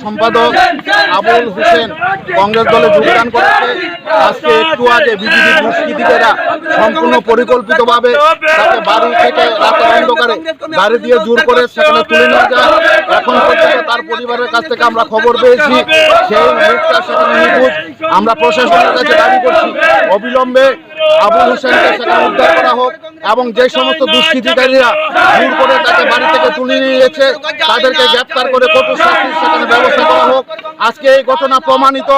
সম্পাদক আবুল হোসেন কংগ্রেস দলে যোগদান করেছে। আজকে একটু আগে বিজেপি দুষ্কৃতীরা সম্পূর্ণ পরিকল্পিতভাবে তাকে বাড়ি থেকে রাতের অন্ধকারে গাড়ি দিয়ে জোর করে সেখানে তুলে নিয়ে যায়। এখন পর্যন্ত তার পরিবারের কাছ থেকে আমরা খবর পেয়েছি সেই লোকটা সেখানে নিখোঁজ। আমরা প্রশাসনের কাছে দাবি করছি অবিলম্বে আবুল হোসেনকে সেখানে উদ্ধার করা হোক এবং যে সমস্ত দুষ্কৃতিকারীরা জোর করে তাকে বাড়ি থেকে তুলে নিয়ে গেছে তাদেরকে গ্রেপ্তার করে কঠোর শাস্তির সেখানে ব্যবস্থা করা হোক। আজকে এই ঘটনা প্রমাণিত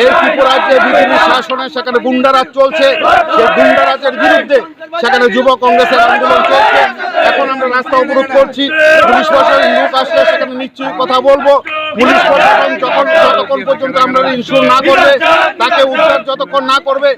এই ত্রিপুরার যে বিজেপি শাসনে সেখানে গুন্ডারাজ চলছে, সেই গুন্ডারাজের বিরুদ্ধে সেখানে যুব কংগ্রেসের আন্দোলন চলছে। এখন আমরা রাস্তা অবরোধ করছি, পুলিশ প্রশাসন লোক আসলে সেখানে নিশ্চয়ই কথা বলবো। পুলিশ প্রশাসন যতক্ষণ পর্যন্ত আমরা ইনশিওর না করবে, তাকে উদ্ধার যতক্ষণ না করবে